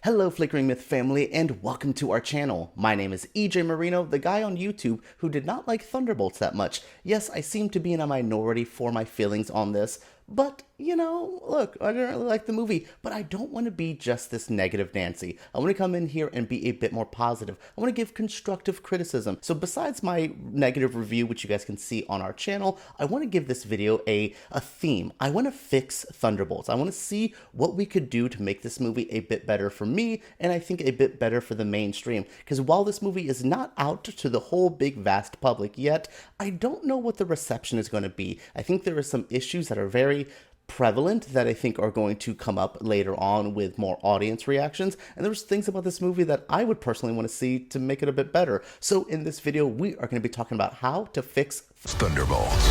Hello Flickering Myth family and welcome to our channel. My name is EJ Marino, the guy on YouTube who did not like Thunderbolts that much. Yes, I seem to be in a minority for my feelings on this, but, you know, look, I didn't really like the movie, but I don't want to be just this negative Nancy. I want to come in here and be a bit more positive. I want to give constructive criticism. So besides my negative review, which you guys can see on our channel, I want to give this video a theme. I want to fix Thunderbolts. I want to see what we could do to make this movie a bit better for me, and I think a bit better for the mainstream. Because while this movie is not out to the whole big vast public yet, I don't know what the reception is going to be. I think there are some issues that are very prevalent that I think are going to come up later on with more audience reactions, and there's things about this movie that I would personally want to see to make it a bit better. So in this video, we are going to be talking about how to fix Thunderbolts.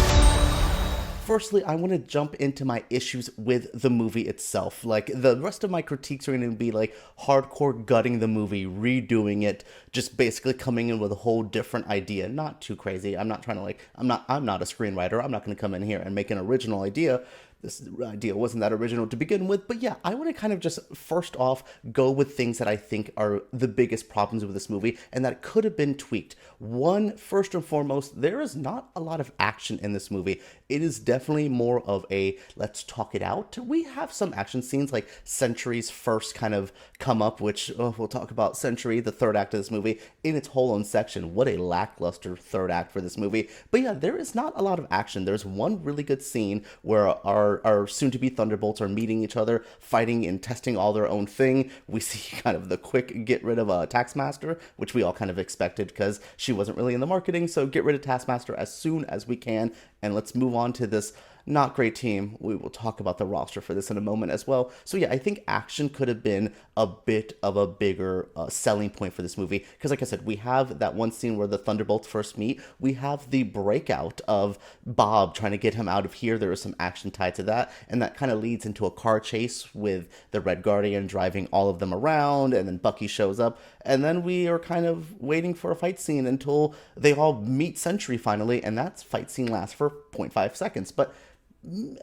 Firstly, I want to jump into my issues with the movie itself. Like, the rest of my critiques are going to be like hardcore gutting the movie, redoing it, just basically coming in with a whole different idea. Not too crazy. I'm not trying to I'm not a screenwriter. I'm not going to come in here and make an original idea. This idea wasn't that original to begin with, but yeah, I want to kind of just first off go with things that I think are the biggest problems with this movie and that could have been tweaked. One, first and foremost, there is not a lot of action in this movie. It is definitely more of a let's talk it out. We have some action scenes like Century's first kind of come up, which we'll talk about Century, the third act of this movie, in its whole own section. What a lackluster third act for this movie. But yeah, there is not a lot of action. There's one really good scene where our soon-to-be Thunderbolts are meeting each other, fighting and testing all their own thing. We see kind of the quick get rid of a Taskmaster, which we all kind of expected because she wasn't really in the marketing, so get rid of Taskmaster as soon as we can, and let's move on to this not great team. We will talk about the roster for this in a moment as well. So yeah, I think action could have been a bit of a bigger selling point for this movie. Because like I said, we have that one scene where the Thunderbolts first meet. We have the breakout of Bob trying to get him out of here. There is some action tied to that. And that kind of leads into a car chase with the Red Guardian driving all of them around. And then Bucky shows up. And then we are kind of waiting for a fight scene until they all meet Century finally. And that fight scene lasts for 0.5 seconds. But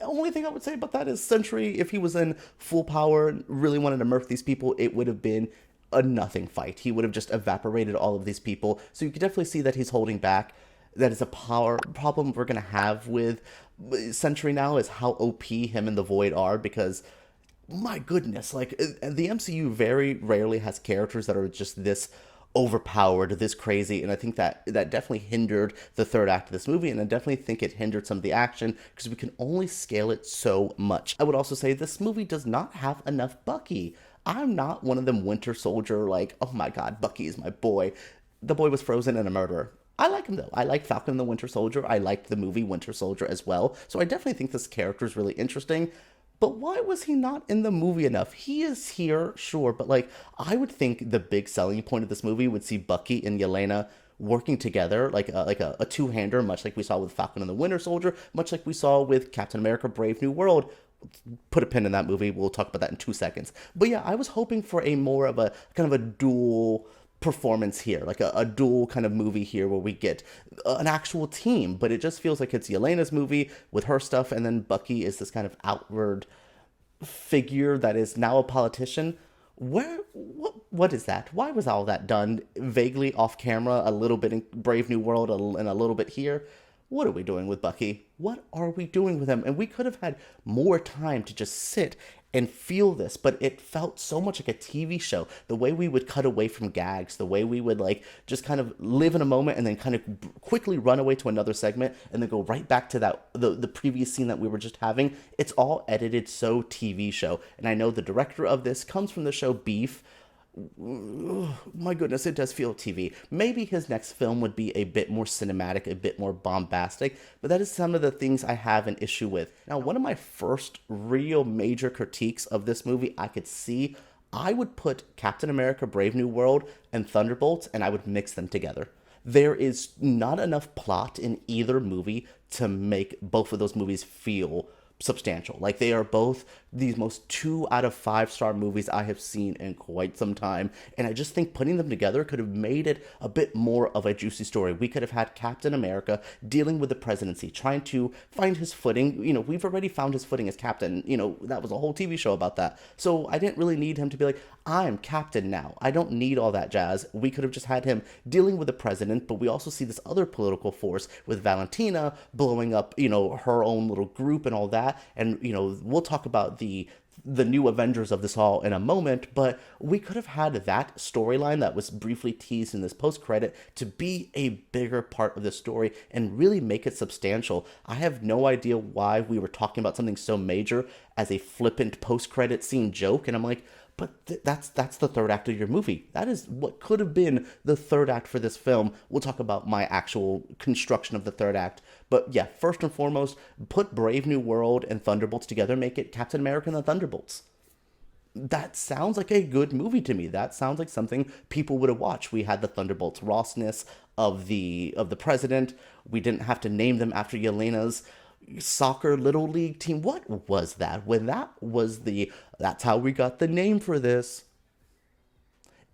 only thing I would say about that is Century, if he was in full power and really wanted to murk these people, it would have been a nothing fight. He would have just evaporated all of these people. So you could definitely see that he's holding back. That is a power problem we're going to have with Century now, is how OP him and the Void are, because my goodness, like, the MCU very rarely has characters that are just this overpowered, this crazy, and I think that definitely hindered the third act of this movie, and I definitely think it hindered some of the action because we can only scale it so much. I would also say this movie does not have enough Bucky. I'm not one of them Winter Soldier, like, oh my god, Bucky is my boy. The boy was frozen and a murderer. I like him though. I like Falcon and the Winter Soldier. I liked the movie Winter Soldier as well, so I definitely think this character is really interesting. But why was he not in the movie enough? He is here, sure, but like, I would think the big selling point of this movie would see Bucky and Yelena working together, like a two-hander, much like we saw with Falcon and the Winter Soldier, much like we saw with Captain America: Brave New World. Put a pin in that movie. We'll talk about that in 2 seconds. But yeah, I was hoping for a more of a kind of a dual performance here, like a dual kind of movie here where we get an actual team, but it just feels like it's Yelena's movie with her stuff, and then Bucky is this kind of outward figure that is now a politician. What is that? Why was all that done vaguely off camera, a little bit in Brave New World and a little bit here? What are we doing with Bucky? What are we doing with him? And we could have had more time to just sit and feel this, but it felt so much like a TV show. The way we would cut away from gags, the way we would like just kind of live in a moment and then kind of quickly run away to another segment and then go right back to that the previous scene that we were just having. It's all edited so TV show. And I know the director of this comes from the show Beef. My goodness, it does feel TV. Maybe his next film would be a bit more cinematic, a bit more bombastic, but that is some of the things I have an issue with. Now, one of my first real major critiques of this movie, I could see, I would put Captain America: Brave New World and Thunderbolts, and I would mix them together. There is not enough plot in either movie to make both of those movies feel substantial. Like, they are both these most 2 out of 5-star movies I have seen in quite some time, and I just think putting them together could have made it a bit more of a juicy story. We could have had Captain America dealing with the presidency, trying to find his footing. You know, we've already found his footing as captain. You know, that was a whole TV show about that. So I didn't really need him to be like, I'm captain now. I don't need all that jazz. We could have just had him dealing with the president, but we also see this other political force with Valentina blowing up, you know, her own little group and all that. And, you know, we'll talk about the new Avengers of this all in a moment, but we could have had that storyline that was briefly teased in this post-credit to be a bigger part of the story and really make it substantial. I have no idea why we were talking about something so major as a flippant post-credit scene joke, and I'm like, but that's the third act of your movie. That is what could have been the third act for this film. We'll talk about my actual construction of the third act. But yeah, first and foremost, put Brave New World and Thunderbolts together, make it Captain America and the Thunderbolts. That sounds like a good movie to me. That sounds like something people would have watched. We had the Thunderbolts Rossness of the president. We didn't have to name them after Yelena's soccer little league team. What was that? When that's how we got the name for this.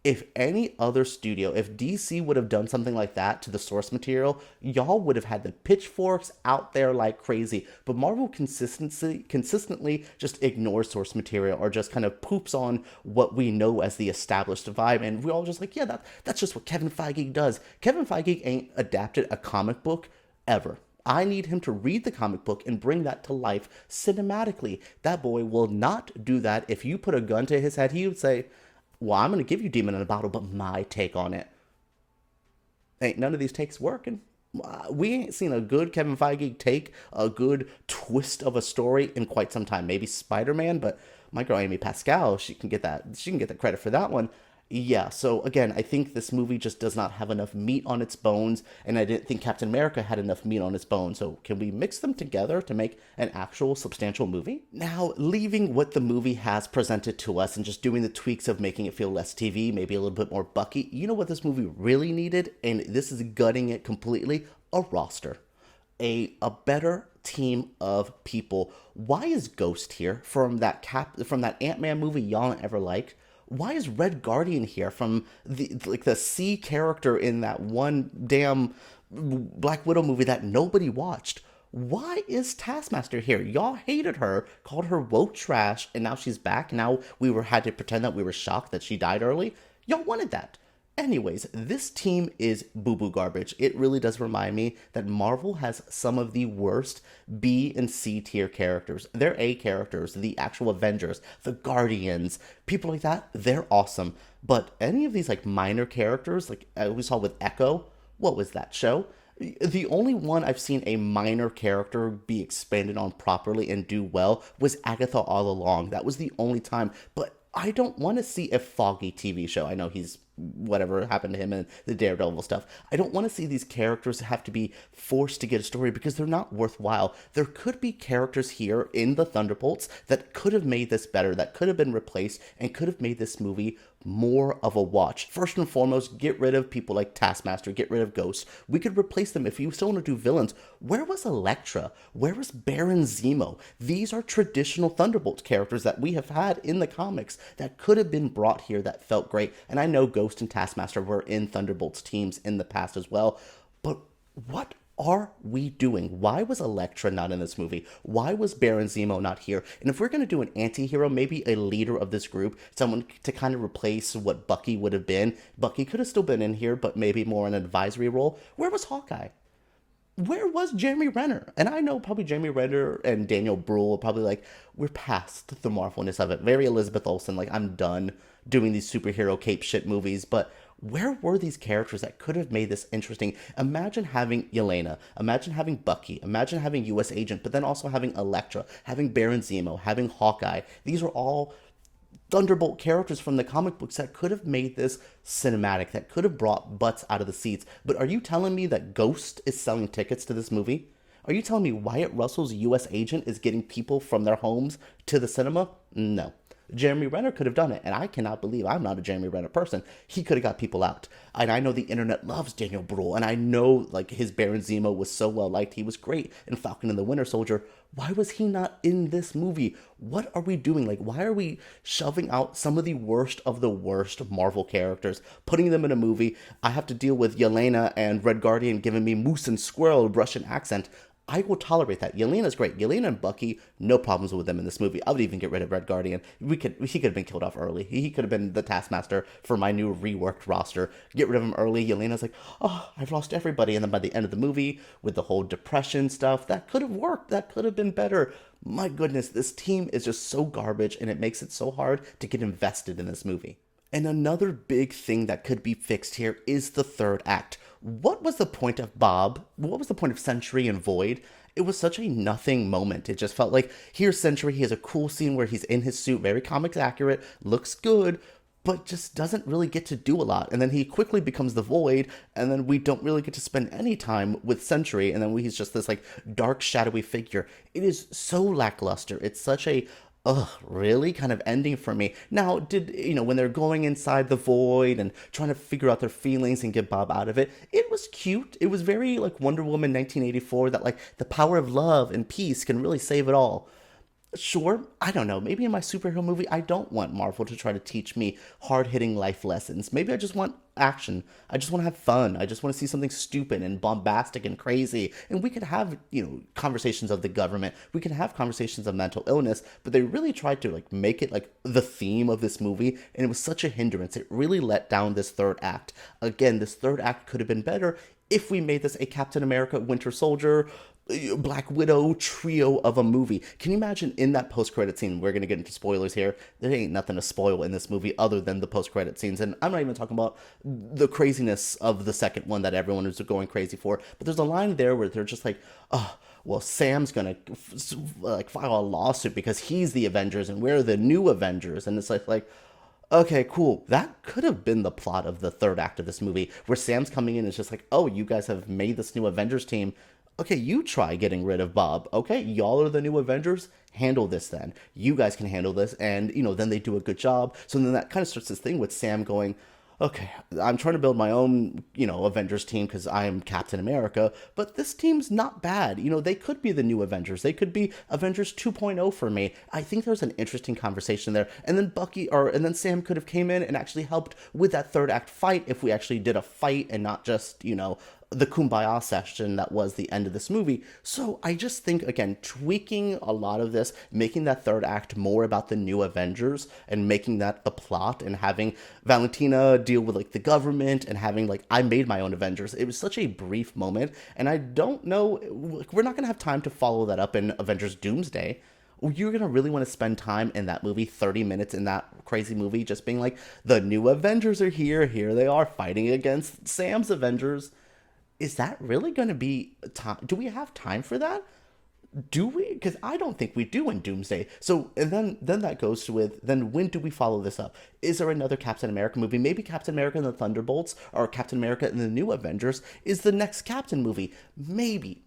If any other studio, if DC would have done something like that to the source material, y'all would have had the pitchforks out there like crazy. But Marvel consistently just ignores source material or just kind of poops on what we know as the established vibe. And we're all just like, yeah, that's just what Kevin Feige does. Kevin Feige ain't adapted a comic book ever. I need him to read the comic book and bring that to life cinematically. That boy will not do that. If you put a gun to his head, he would say, well, I'm going to give you Demon in a Bottle, but my take on it. Ain't none of these takes working. We ain't seen a good Kevin Feige take, a good twist of a story in quite some time. Maybe Spider-Man, but my girl Amy Pascal, she can get the credit for that one. Yeah, so again, I think this movie just does not have enough meat on its bones, and I didn't think Captain America had enough meat on its bones. So can we mix them together to make an actual substantial movie? Now, leaving what the movie has presented to us and just doing the tweaks of making it feel less TV, maybe a little bit more Bucky, you know what this movie really needed? And this is gutting it completely, a roster. A better team of people. Why is Ghost here from that Ant-Man movie y'all don't ever liked? Why is Red Guardian here from the C character in that one damn Black Widow movie that nobody watched? Why is Taskmaster here? Y'all hated her, called her woke trash, and now she's back. Now had to pretend that we were shocked that she died early. Y'all wanted that. Anyways, this team is boo-boo garbage. It really does remind me that Marvel has some of the worst B and C tier characters. They're A characters, the actual Avengers, the Guardians, people like that, they're awesome. But any of these like minor characters, like we saw with Echo, what was that show? The only one I've seen a minor character be expanded on properly and do well was Agatha All Along. That was the only time, but I don't want to see a Foggy TV show. I know he's whatever happened to him and the Daredevil stuff. I don't want to see these characters have to be forced to get a story because they're not worthwhile. There could be characters here in the Thunderbolts that could have made this better, that could have been replaced and could have made this movie more of a watch. First and foremost, get rid of people like Taskmaster, get rid of Ghost. We could replace them if you still want to do villains. Where was Elektra? Where was Baron Zemo? These are traditional Thunderbolt characters that we have had in the comics that could have been brought here that felt great. And I know Ghost and Taskmaster were in Thunderbolts teams in the past as well, but what are we doing? Why was Elektra not in this movie? Why was Baron Zemo not here? And if we're going to do an anti-hero, maybe a leader of this group, someone to kind of replace what Bucky would have been. Bucky could have still been in here, but maybe more an advisory role. Where was Hawkeye? Where was Jeremy Renner? And I know probably Jeremy Renner and Daniel Bruhl are probably like, we're past the Marvelness of it. Very Elizabeth Olsen, like, I'm done doing these superhero cape shit movies, but where were these characters that could have made this interesting? Imagine having Yelena, imagine having Bucky, imagine having US Agent, but then also having Elektra, having Baron Zemo, having Hawkeye. These are all Thunderbolt characters from the comic books that could have made this cinematic, that could have brought butts out of the seats. But are you telling me that Ghost is selling tickets to this movie? Are you telling me Wyatt Russell's US Agent is getting people from their homes to the cinema? No. Jeremy Renner could have done it, and I cannot believe I'm not a Jeremy Renner person. He could have got people out. And I know the internet loves Daniel Bruhl, and I know like his Baron Zemo was so well liked. He was great in Falcon and the Winter Soldier. Why was he not in this movie? What are we doing? Like, why are we shoving out some of the worst Marvel characters, putting them in a movie? I have to deal with Yelena and Red Guardian giving me moose and squirrel Russian accent. I will tolerate that. Yelena's great. Yelena and Bucky, no problems with them in this movie. I would even get rid of Red Guardian. He could have been killed off early. He could have been the Taskmaster for my new reworked roster. Get rid of him early. Yelena's like, oh, I've lost everybody. And then by the end of the movie, with the whole depression stuff, that could have worked. That could have been better. My goodness, this team is just so garbage, and it makes it so hard to get invested in this movie. And another big thing that could be fixed here is the third act. What was the point of Bob? What was the point of Sentry and Void? It was such a nothing moment. It just felt like, here's Sentry, he has a cool scene where he's in his suit, very comics accurate, looks good, but just doesn't really get to do a lot. And then he quickly becomes the Void, and then we don't really get to spend any time with Sentry, and then he's just this like dark, shadowy figure. It is so lackluster. It's such a really kind of ending for me. Now, when they're going inside the Void and trying to figure out their feelings and get Bob out of it, it was cute. It was very like Wonder Woman 1984, that like the power of love and peace can really save it all. Sure, I don't know, maybe in my superhero movie, I don't want Marvel to try to teach me hard-hitting life lessons. Maybe I just want action. I just want to have fun. I just want to see something stupid and bombastic and crazy. And we could have, conversations of the government. We can have conversations of mental illness, but they really tried to like make it like the theme of this movie, and it was such a hindrance. It really let down this third act. Again, this third act could have been better if we made this a Captain America, Winter Soldier, Black Widow trio of a movie. Can you imagine in that post-credit scene? We're going to get into spoilers here. There ain't nothing to spoil in this movie other than the post-credit scenes. And I'm not even talking about the craziness of the second one that everyone is going crazy for. But there's a line there where they're just like, oh, well, Sam's going to file a lawsuit because he's the Avengers and we're the new Avengers. And it's like, okay, cool. That could have been the plot of the third act of this movie, where Sam's coming in and it's just like, oh, you guys have made this new Avengers team. Okay, you try getting rid of Bob. Okay, y'all are the new Avengers. Handle this then. You guys can handle this. And, then they do a good job. So then that kind of starts this thing with Sam going, okay, I'm trying to build my own, Avengers team because I am Captain America, but this team's not bad. They could be the new Avengers. They could be Avengers 2.0 for me. I think there's an interesting conversation there. And then Sam could have came in and actually helped with that third act fight if we actually did a fight and not just, the Kumbaya session that was the end of this movie. So I just think, again, tweaking a lot of this, making that third act more about the new Avengers and making that the plot, and having Valentina deal with like the government and having like, I made my own Avengers. It was such a brief moment, and I don't know, we're not gonna have time to follow that up in Avengers Doomsday. You're going to really want to spend time in that movie, 30 minutes in that crazy movie, just being like, the new Avengers are here they are fighting against Sam's Avengers. Is that really going to be time? Do we have time for that? Do we? Because I don't think we do in Doomsday. So, and then that goes with, then when do we follow this up? Is there another Captain America movie? Maybe Captain America and the Thunderbolts, or Captain America and the New Avengers is the next Captain movie. Maybe,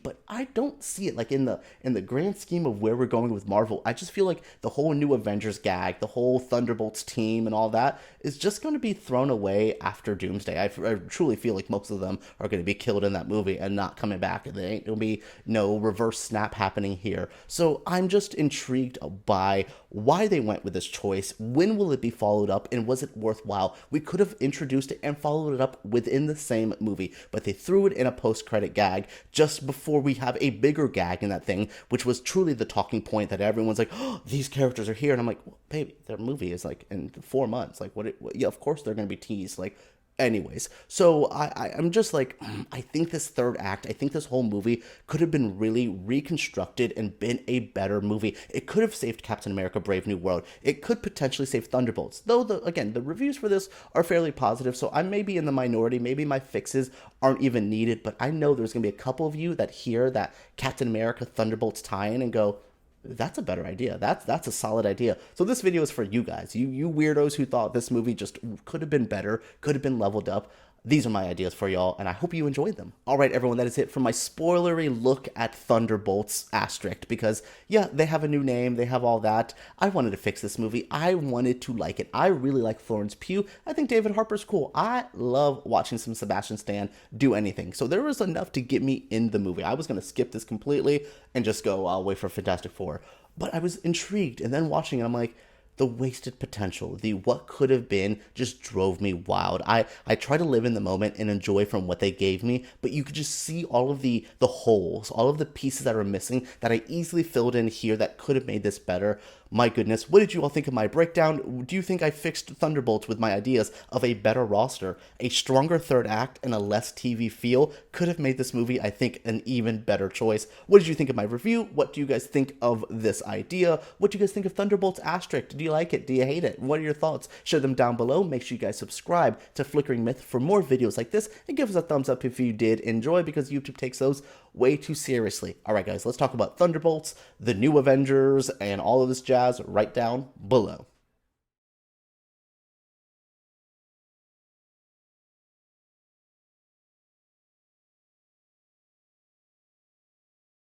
but I don't see it like in the grand scheme of where we're going with Marvel. I just feel like the whole New Avengers gag, the whole Thunderbolts team and all that is just going to be thrown away after Doomsday. I truly feel like most of them are going to be killed in that movie and not coming back. And there ain't going to be no reverse snap happening here. So I'm just intrigued by why they went with this choice. When will it be followed up, and was it worthwhile? We could have introduced it and followed it up within the same movie, but they threw it in a post-credit gag just before we have a bigger gag in that thing, which was truly the talking point that everyone's like, oh, these characters are here. And I'm like, well, baby, their movie is like in 4 months. Like, yeah, of course they're going to be teased. Like, anyways, so I'm just like, I think this third act, I think this whole movie could have been really reconstructed and been a better movie. It could have saved Captain America Brave New World. It could potentially save Thunderbolts. Though, the reviews for this are fairly positive, so I may be in the minority. Maybe my fixes aren't even needed, but I know there's going to be a couple of you that hear that Captain America Thunderbolts tie-in and go, that's a better idea. That's a solid idea. So this video is for you guys. You weirdos who thought this movie just could have been better, could have been leveled up. these are my ideas for y'all, and I hope you enjoyed them. All right, everyone, that is it for my spoilery look at Thunderbolts asterisk, because, yeah, they have a new name, they have all that. I wanted to fix this movie. I wanted to like it. I really like Florence Pugh. I think David Harper's cool. I love watching some Sebastian Stan do anything. So there was enough to get me in the movie. I was going to skip this completely and just go, I'll wait for Fantastic Four. But I was intrigued, and then watching it, I'm like, the wasted potential, the what could have been just drove me wild. I try to live in the moment and enjoy from what they gave me, but you could just see all of the holes, all of the pieces that are missing that I easily filled in here that could have made this better. My goodness, what did you all think of my breakdown? Do you think I fixed Thunderbolts with my ideas of a better roster, a stronger third act, and a less TV feel? Could have made this movie, I think, an even better choice. What did you think of my review? What do you guys think of this idea? What do you guys think of Thunderbolts asterisk? Do you like it? Do you hate it? What are your thoughts? Share them down below. Make sure you guys subscribe to Flickering Myth for more videos like this, and give us a thumbs up if you did enjoy, because YouTube takes those way too seriously. Alright guys, let's talk about Thunderbolts, the new Avengers, and all of this jazz right down below.